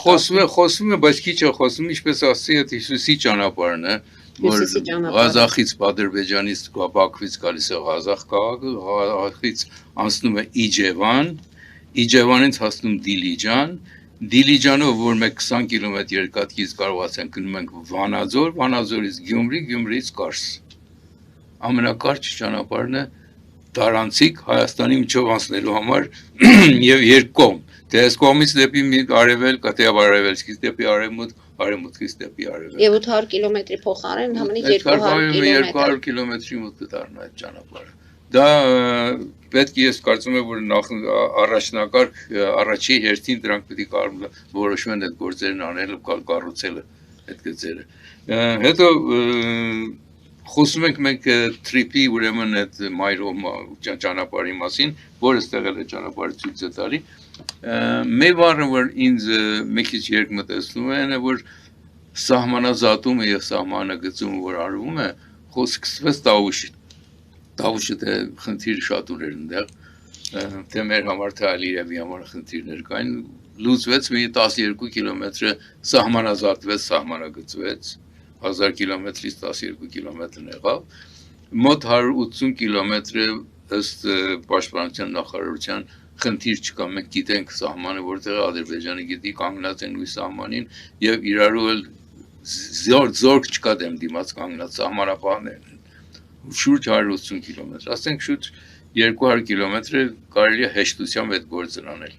Խոսում է, բայց քիչ է խոսում, ինչպես ասի, այդ Հիսուսի ճանապարհն է, որ Ղազախից, Ադրբեջանից, Բաքվից գալիս է Ղազախ քաղաքը, Ղազախից անցնում է Իջևան, Իջևանից հասնում Դիլիջան, Դիլիջանով, որ մենք 20 կիլոմետր երկաթգից կարողացանք գնում ենք Վանաձոր, Վանաձորից Գյումրի, Գյումրիից Կարս։ Ամենակարճ ճանապարհն է տարանցիկ Հայաստանի միջով անցնելու համար եւ երկկողմ։ Դե այս կողմից դեպի արևելք, թե արևելքից դեպի արևմուտք, արևմուտքից դեպի արևելք։ Եվ 800 կիլոմետրի փոխարեն ընդհանրապես 200 կիլոմետրի մոտ կդառնա այդ ճանապարհը։ Դա պետք է ես կարծում եմ, որ նախ առաջնակարգ առաջի հերթին դրանք պետք է որոշվեն այդ գործերն անելը, կառուցելը այդ գծերը։ Հետո խոսում ենք մենք տրիպի ուրեմն այդ մայրոմ ճանապարհի մասին, որը ստեղել է ճանապարհը ցույց է տալի։ Մեր բառը որ ինձ մի քիչ երկմտեցնում է, այն է որ սահմանազատումը եւ սահմանագծումը որ արվում է, խոսք սկսվեց Տավուշի թե խնդիր շատ ուներ այնտեղ, թե մեր համար թե Ալիևի համար խնդիրներ կային, լուծվեց մի 12 կիլոմետրը սահմանազատվեց, սահմանագծվեց, 1000 կիլոմետրից 12 կիլոմետրն եղավ, մոտ 180 կիլոմետրը ըստ Պաշտպանության նախարարության խնդիր չկա, մենք գիտենք սահմանը, որտեղ Ադրբեջանը գիտի կանգնած են նույն սահմանին եւ իրարու էլ զորք չկա դեմ դիմաց կանգնած սահմանապահներն են։ Շուրջ 180 կիլոմետր, ասենք շուրջ 200 կիլոմետրը կարելի է հեշտությամբ այդ գործն անել։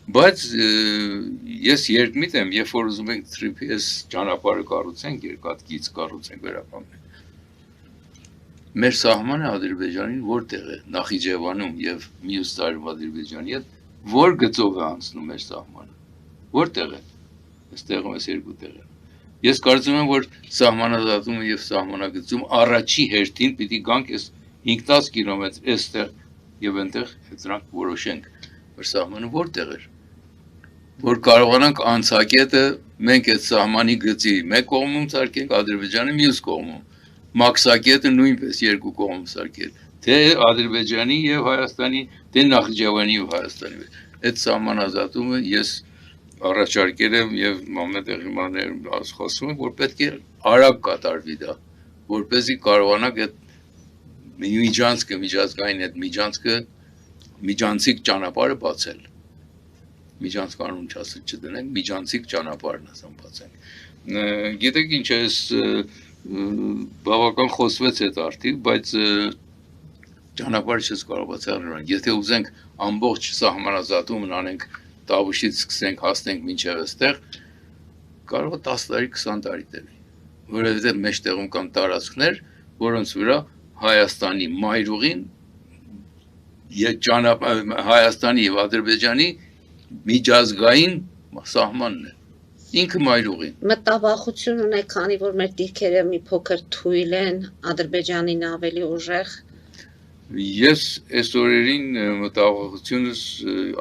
Բայց ես երկմիտ եմ, երբ որ ուզում ենք GPS ճանապարհը կառուցենք, երկաթգից կառուցենք վերականգնենք։ Մեր սահմանը Ադրբեջանին որտեղ է, Նախիջևանում եւ մյուս տարում Ադրբեջանի հետ, որ գծով է անցնում մեր սահմանը։ Որտեղ է։ Այստեղում է երկու տեղ է։ Ես կարծում եմ, որ սահմանազատումը եւ սահմանագծում առաջի հերթին պիտի գանք այս 5-10 կիլոմետր այստեղ եւ այնտեղ դրանք որոշենք, որ սահմանը որտեղ է։ Որ կարողանանք անցակետը մենք այդ սահմանի գծի մեկ կողմում սարքենք, Ադրբեջանի մյուս կողմում։ Մաքսակետը նույնպես երկու կողմ սարքել, թե Ադրբեջանի եւ Հայաստանի, թե Նախիջևանի եւ Հայաստանի։ Այդ սահմանազատումը ես առաջարկել եմ եւ Մամեդ Եղիմանն խոսում է, որ պետք է արագ կատարվի դա, որպեսզի կարողանանք այդ միջազգային այդ միջանցիկ ճանապարհը բացել։ Միջանցք անուն չդնենք, միջանցիկ ճանապարհն ասեմ բացենք։ Գիտեք ինչ է, բավական խոսվեց այդ արդիվ, բայց ճանապարհը չես կարողացել անել։ Եթե ուզենք ամբողջ սահմանազատումն անենք, Տավուշից սկսենք հասնենք մինչև այստեղ, կարող է 10 տարի, 20 տարի տևի, որովհետև մեջտեղում կան տարածքներ, որոնց վրա Հայաստանի մայրուղին Հայաստանի եւ Ադրբեջանի միջազգային սահմանն է։ Ինքը մայրուղին։ Մտավախություն ունեք, քանի որ մեր դիրքերը մի փոքր թույլ են, Ադրբեջանին ավելի ուժեղ։ Ես այս օրերին մտավախությունս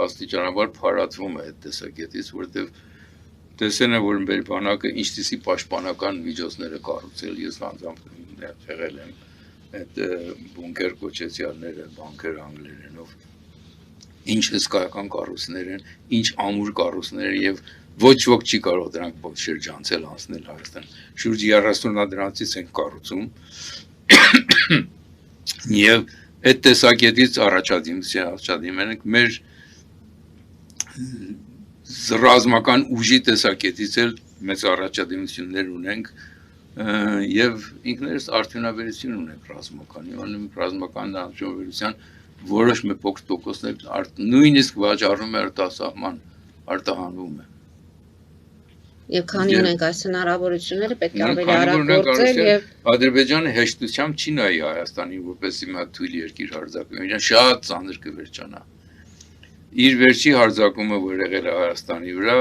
աստիճանաբար փարատվում է այդ տեսակետից, որտեղ տեսել եմ, որ մեր բանակը ինչպիսի պաշտպանական միջոցներ է կառուցել, ես անձամբ եղել եմ այդ բունկեր կոչեցյալները, բանկեր անգլերենով, ինչ հսկայական կառույցներ են, ինչ ամուր կառույցներ եւ ոչ ոք չի կարող դրանք շրջանցել անցնել Հայաստան։ Շուրջ 30-ը դրանցից են կառուցում։ Եվ այդ տեսակետից առաջադիմում ենք մեր ռազմական ուժի տեսակետից էլ մեծ առաջադիմություններ ունենք եւ ինքներս արդյունաբերություն ունենք ռազմական արդյունաբերության որոշ մի փոքր տոկոսներ նույնիսկ վաճառվում է արտասահման արտահանվում է։ Եվ քանի ունենք այս հնարավորությունները, պետք է ավելի արագ գործել եւ Ադրբեջանը հեշտությամբ չի նայի Հայաստանին, որպես հիմա թույլ երկիր հարձակվում, իրեն շատ ծանր կվերջանա։ Իր վերջի հարձակումը, որ եղել է Հայաստանի վրա,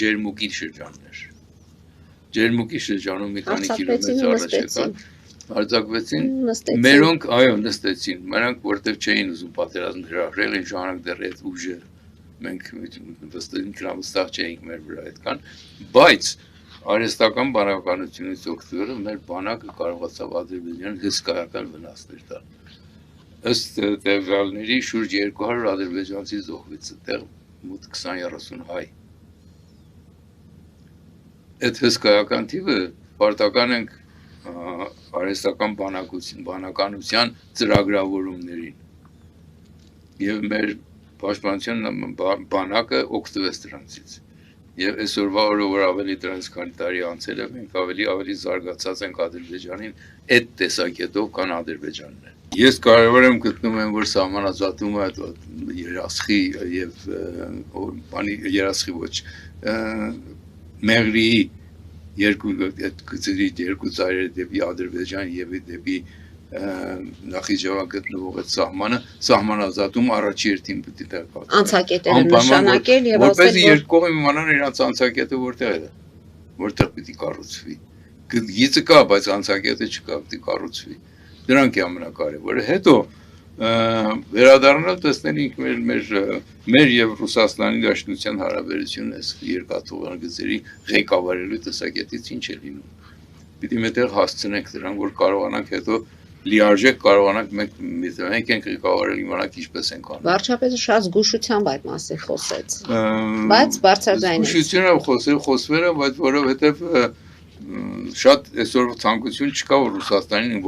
Ջերմուկի շրջանն էր։ Ջերմուկի շրջանում մի քանի կիլոմետր առաջ եկան, հարձակվեցին, մերոնք, այո, նստեցին, մրանք որտեղ չէին ուզում պատերազմ հրահրել, այն ժամանակ դեռ այդ ուժը մենք վստահ չէինք մեր վրա այդքան, բայց արհեստական բանականությունից օգտվելը մեր բանակը կարողացավ Ադրբեջանին հսկայական վնասներ տալ։ Ըստ տվյալների շուրջ 200 ադրբեջանցի զոհվեց, այդտեղ մոտ 20-30 հայ։ այդ հսկայական թիվը պարտական ենք արհեստական բանականության ծրագրավորումներին եւ մեր պաշտպանության բանակը օգտվեց դրանցից եւ այսօրվա օրը որ ավելի դրանց քանի տարի անցել է մենք ավելի զարգացած ենք Ադրբեջանին այդ տեսակետով կան Ադրբեջանն է ես կարևոր եմ գտնում եմ որ սահմանազատումը երասխի եւ բանի երասխի ոչ մեղրի երկու ծայրերը դեպի Ադրբեջան եւ դեպի Նախիջևան գտնվող այդ սահմանազատում առաջի երթին պետք է դարձնել։ Անցակետերը նշանակել եւ ասել որպես երկու կողմ իմանան իրաց անցակետը որտեղ է, որտեղ պետք է կառուցվի։ Գիծը կա, բայց անցակետը չկա, պետք է կառուցվի։ Դրանք է ամենակարևորը։ Հետո վերադառնալ տեսնենք մեր եւ Ռուսաստանի Դաշնության հարաբերությունը այս երկաթուղան գծերի ղեկավարելու տեսակետից ինչ է լինում։ Պիտի մետեղ հասցնենք դրան, որ կարողանանք հետո լիարժեք կարողանանք մենք ենք ղեկավարել իմանանք ինչպես ենք անում։ Վարչապետը շատ զգուշությամբ այդ մասին խոսեց։ Բայց բարձրաձայն է։ Զգուշությամբ խոսվել է, բայց որովհետև շատ այսօր ցանկություն չկա որ Ռուսաստանին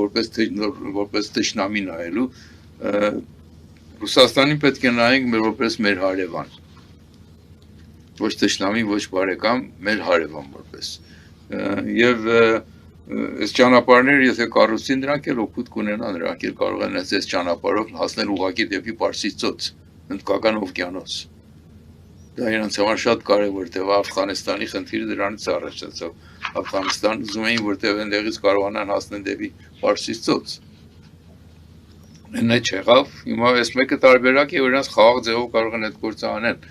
որպես թշնամի նայելու Ռուսաստանին պետք է նայենք մեր որպես մեր հարևան ոչ թշնամի ոչ բարեկամ մեր հարևան որպես եւ այս ճանապարհները եթե կառուցին դրանք էլ օգուտ կունենան նրանք էլ կարող են այս ճանապարհով հասնել ուղղակի դեպի Պարսից ծոց Հնդկական օվկիանոս դա իրանց համար շատ կարևոր է Աֆղանստանի խնդիրը դրանից առաջացավ Աֆղանստան ուզում էին որտեղ այնտեղից կարողանան հասնել դեպի Պարսից ծոց Նա չեղավ, հիմա այս մեկը տարբերակ է, որ նրանց խաղաղ ձևով կարող են այդ գործը անեն,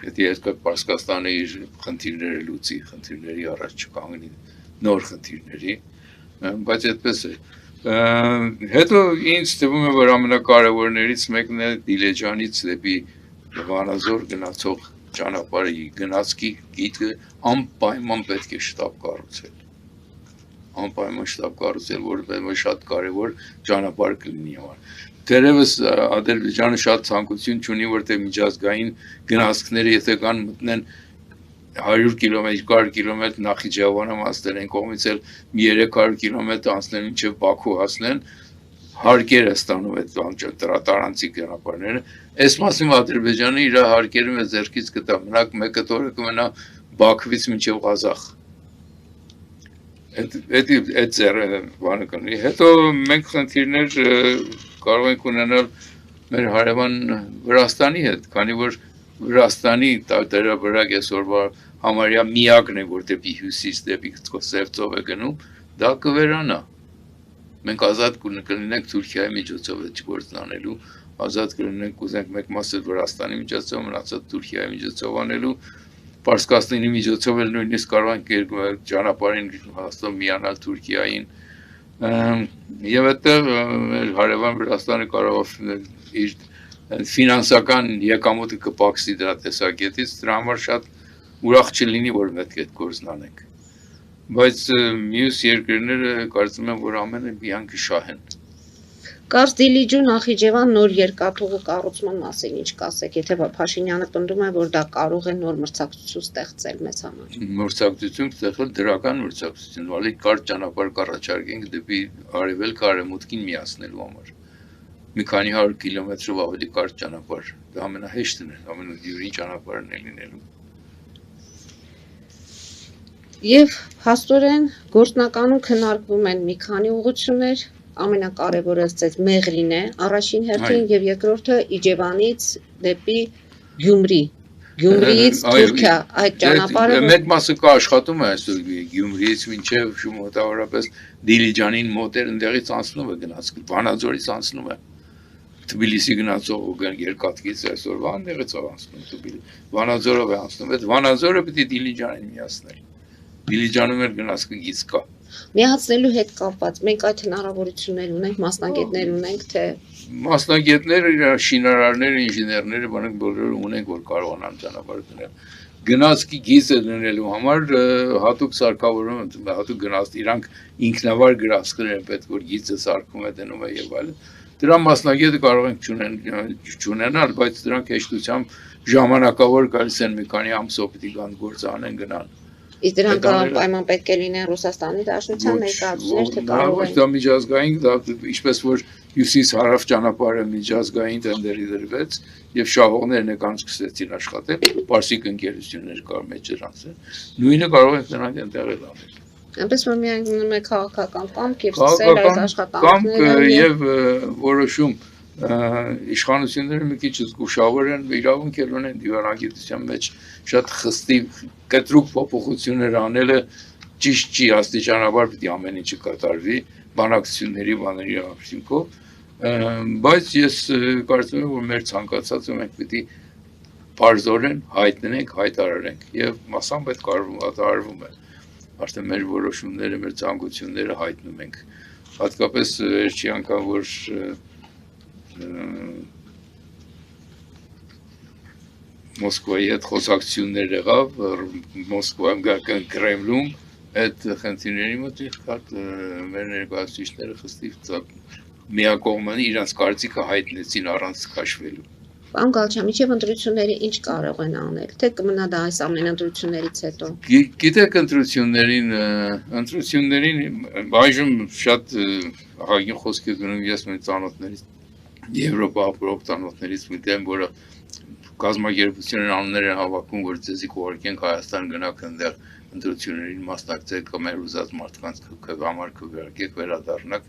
եթե երկրորդ Պարսկաստանը իր խնդիրները լուծի, խնդիրների առաջ չկանգնի, նոր խնդիրների, բայց այդպես է։ Հետո ինձ թվում է, որ ամենակարևորներից մեկն է Դիլեջանից դեպի Վանաձոր գնացող ճանապարհի գնացքի գիծը անպայման պետք է շտապ կառուցել։ Անպայման շտապ կառուցել, որովհետև շատ կարևոր ճանապարհ կլինի համար։ Դերևս Ադրբեջանը շատ ցանկություն չունի, որտեղ միջազգային գնացքները եթե կան մտնեն 100 կիլոմետր, 200 կիլոմետր Նախիջևանը հասնել են կողմից էլ 300 կիլոմետր անցնել մինչև Բաքու հասնեն, հարկեր է ստանում այդ տարանցիկ ճանապարհները։ Այս մասին Ադրբեջանը իր հարկերը մեծ ձեռքից կտա, մենակ մեկը տորը կմնա Բաքվից մինչև Ղազախ։ Այդ ձեռը բանը կնի։ Հետո մենք խնդիրներ կարող ենք ունենալ մեր հարևան Վրաստանի հետ, քանի որ Վրաստանի տարբերակ այսօրվա համարյա միակն է, որ դեպի հյուսիս, դեպի Սև ծով է գնում, դա կվերանա։ Մենք ազատ կլինենք Թուրքիայի միջոցով այդ գործն անելու, ազատ կլինենք կուզենք մեկ մասը Վրաստանի միջոցով, մնացած Թուրքիայի միջոցով անելու, Պարսկաստանի միջոցով էլ նույնիսկ կարող ենք ճանապարհին հաստատ միանալ Թուրքիային եւ այդտեղ մեր հարևան Վրաստանը կարող է իր ֆինանսական եկամուտը կպակսի դրա տեսակետից, դրա համար շատ ուրախ չլինի, որ մենք այդ գործն անենք։ Բայց մյուս երկրները կարծում եմ, որ ամենը միան կշահեն։ Կարծ Դիլիջու Նախիջևան նոր երկաթուղու կառուցման մասին ինչ կասեք, եթե Փաշինյանը պնդում է, որ դա կարող է նոր մրցակցություն ստեղծել մեզ համար։ Մրցակցություն ստեղծել դրական մրցակցություն, ավելի կարճ ճանապարհ կառաջարկենք դեպի արևելք արևմուտքին միացնելու համար։ Մի քանի 100 կիլոմետրով ավելի կարճ ճանապարհ, դա ամենահեշտն է, ամենադյուրին ճանապարհն է լինելու։ Եվ հաստորեն գործնականում քննարկվում են մի քանի ուղղություններ, ամենակարևորը ըստ Մեղրին է, առաջին հերթին եւ երկրորդը Իջևանից դեպի Գյումրի, Գյումրիից Թուրքիա, այդ ճանապարհը մեկ մասը կա աշխատում է այսօր Գյումրիից մինչև մոտավորապես Դիլիջանին մոտ այնտեղից անցնում է գնաց, Վանաձորից անցնում է։ Թբիլիսի գնացող երկաթգից այսօր Վանաձորից անցնում Թբիլիսի, Վանաձորով է անցնում, այդ Վանաձորը պետք է Դիլիջանին միացնել։ Դիլիջանում էլ գնացքը գիծ կա։ Միացնելու հետ կապված մենք այդ հնարավորություններ ունենք, մասնագետներ ունենք, թե մասնագետներ, շինարարներ, ինժեներներ, բանակ բոլորը ունենք, որ կարողանան ճանապարհ գնել։ Գնացքի գիծը դնելու համար հատուկ սարքավորում, հատուկ գնաց իրանք ինքնավար գրասկներ են պետք, որ գիծը սարքում է դնում է եւ այլն։ Դրա մասնագետը կարող ենք չունենալ, բայց դրանք հեշտությամբ ժամանակավոր գալիս են մի քանի ամսով պիտի կան գործ անեն գնան։ Իսկ դրանք պայման պետք է լինեն Ռուսաստանի Դաշնության ներկայացուցիչներ, թե կարող են դա միջազգային, դա ինչպես որ հյուսիս հարավ ճանապարհը միջազգային տենդերի դրվեց եւ շահողներն եկան սկսեցին աշխատել, պարսիկ ընկերություններ կար մեջ դրանց, նույնը կարող են նրանք ընդեղել անել։ Այնպես որ միայն գնում է քաղաքական կամք եւ սկսել այս աշխատանքները եւ որոշում իշխանությունները մի քիչ զգուշավոր են, իրավունք ունեն դիվանագիտության մեջ շատ խստի կտրուկ փոփոխություններ անելը ճիշտ չի, աստիճանաբար պիտի ամեն ինչը կատարվի բանակցությունների բաների արդյունքով, բայց ես կարծում եմ, որ մեր ցանկացածը մենք պիտի բարձորեն հայտնենք, հայտարարենք եւ մասամբ այդ կատարվում է։ Արդեն մեր որոշումները, մեր ցանկությունները հայտնում ենք։ Հատկապես վերջի անգամ որ Մոսկվայի հետ խոսակցություններ եղավ, Մոսկվայում Կրեմլում այդ խնդիրների մոտ մեր ներկայացուցիչները խստիվ միակողմանի իրենց կարծիքը հայտնեցին առանց քաշվելու։ Պարոն Գալչյան, միջև ընտրությունների ինչ կարող են անել, թե կմնա դա այս ամեն ընտրություններից հետո։ Գիտեք, ընտրություններին այժմ շատ ահագին խոսք է գնում ես մեր ծանոթներից Եվրոպա ապրող ծանոթներից միտեմ, որը կազմակերպությունների անուններ են հավաքում, որ ձեզի կուղարկենք Հայաստան գնաք այնտեղ ընտրություններին մասնակցեք, կամ մեր ուզած մարդկանց համար քվեարկեք, վերադառնաք,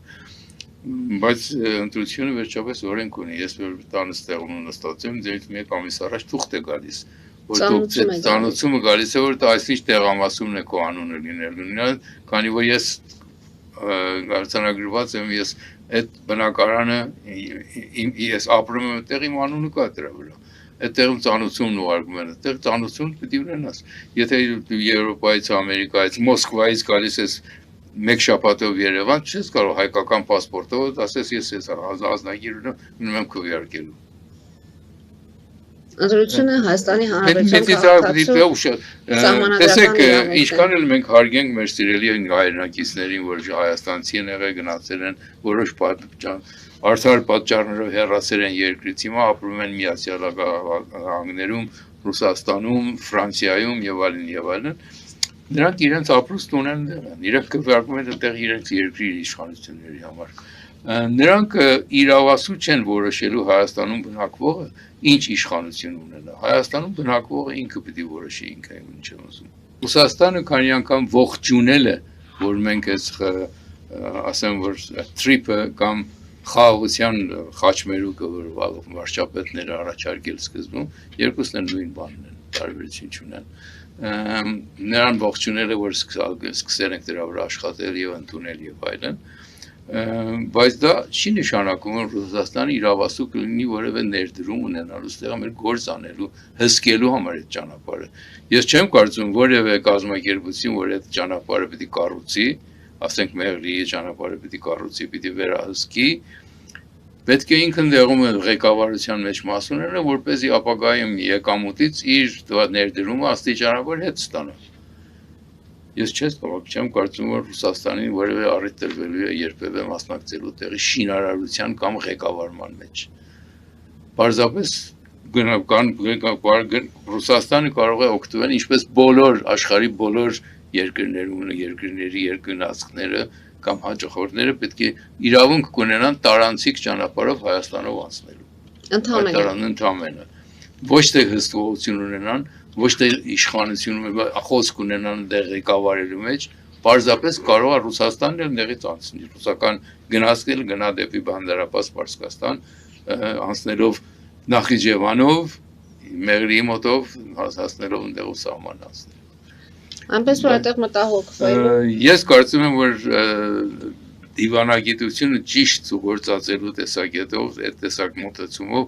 բայց ընտրությունը վերջապես օրենք ունի, ես որ տանս տեղում նստած եմ, ձեզ մեկ ամիս առաջ թուղթ է գալիս, որ ծանոթությունը գալիս է, որ այսինչ տեղամասումն է քո անունը լինել, քանի որ ես արձանագրված եմ, ես այդ բնակարանը ես ապրում եմ այդտեղ իմ անունը կա դրա վրա։ Այդտեղում ծանոթությունն ուղարկում են, այդտեղ ծանոթություն պիտի ունենաս։ Եթե Եվրոպայից, Ամերիկայից, Մոսկվայից գալիս ես մեկ շաբաթով Երևան, չես կարող հայկական պասպորտով ասես ես ազնագիր ունեմ եմ քվեարկելու։ Ընտրությունը Հայաստանի Հանրապետության տեսեք, ինչքան էլ մենք հարգենք մեր սիրելի հայրենակիցներին, որ հայաստանցի են եղել, գնացել են, որոշ արդար պատճառներով հեռացել են երկրից, հիմա ապրում են Միացյալ Նահանգներում, Ռուսաստանում, Ֆրանսիայում եւ այլն, նրանք իրենց ապրուստ ունեն, իրենք քվեարկում են այդտեղ իրենց երկրի իշխանությունների համար։ Նրանք իրավասու չեն որոշելու Հայաստանում բնակվողը ինչ իշխանություն ունենա։ Հայաստանում բնակվողը ինքը պիտի որոշի ինքը ինչ է ուզում։ Ռուսաստանը քանի անգամ ողջունել է, որ մենք այս ասեմ որ trip-ը կամ խաղաղության խաչմերուկը որ վարչապետները առաջարկել սկզբում, երկուսն են նույն բանն են, տարբերություն չունեն։ Նրան ողջունելը որ սկսել ենք դրա վրա աշխատել եւ ընդունել եւ այլն, բայց դա չի նշանակում որ Ռուսաստանը իրավասու կլինի որևէ ներդրում ունենալու ստեղ մեր գործ անելու հսկելու համար այդ ճանապարհը։ Ես չեմ կարծում որևէ կազմակերպություն որ այդ ճանապարհը պիտի կառուցի, ասենք Մեղրիի ճանապարհը պիտի կառուցի, պիտի վերահսկի, պետք է ինքն դեղում է ղեկավարության մեջ մաս ունենա, որպեսզի ապագայում եկամուտից իր ներդրումը աստիճանաբար հետ ստանա։ Ես չեմ կարծում որ Ռուսաստանին որևէ առիթ տրվելու է երբևէ մասնակցելու տեղի շինարարության կամ ղեկավարման մեջ։ Պարզապես Ռուսաստանը կարող է օգտվել ինչպես բոլոր աշխարհի բոլոր երկրների երկրնացքները կամ հաճախորդները պետք է իրավունք կունենան տարանցիկ ճանապարհով Հայաստանով անցնելու։ Ընդամենը։ Ոչ թե հսկողություն ունենան, ոչ թե իշխանություն խոսք ունենան դեղ ղեկավարելու մեջ, պարզապես կարող է Ռուսաստանն էլ դեղից անցնել։ Ռուսական գնացքել գնա դեպի Բանդարաբաս Պարսկաստան, անցնելով Նախիջևանով, Մեղրիի մոտով, հասնելով ընդեղու սահման անցնել։ Այնպես որ այդտեղ մտահոգվելու։ Ես կարծում եմ, որ դիվանագիտությունը ճիշտ գործածելու տեսակետով, այդ տեսակ մոտեցումով,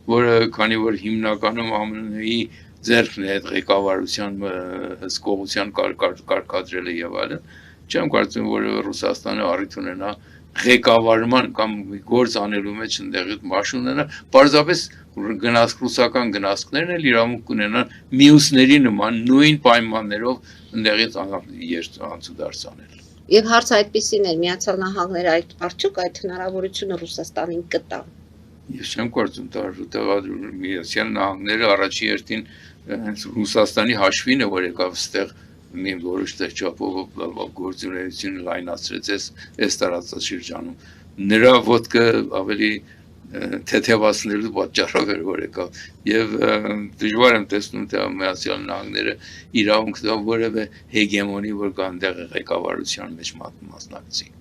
որը քանի որ հիմնականում ԱՄՆ-ի ձեռքն է այդ ղեկավարության հսկողության կարգադրելը եւ այլն, չեմ կարծում որ Ռուսաստանը առիթ ունենա ղեկավարման կամ գործ անելու մեջ ընդեղից մաս ունենա, պարզապես ռուսական գնացքներն էլ իրավունք ունենան մյուսների նման նույն պայմաններով ընդեղից անցուդարձ անել։ Եվ հարցը այդպեսին էր, Միացյալ Նահանգները արդյոք այդ հնարավորությունը Ռուսաստանին կտա։ Ես չեմ կարծում Միացյալ Նահանգները առաջի հերթին Ռուսաստանի հաշվին է որ եկավ այստեղ մի որոշ չափով գործունեությունը լայնացրեց այս տարածաշրջանում նրա ոտքը ավելի թեթևացնելու պատճառով էր որ եկավ եւ դժվար եմ տեսնում թե Միացյալ Նահանգները իրավունք տա որևէ հեգեմոնի որ կանդեղ ղեկավարության մեջ մասնակցի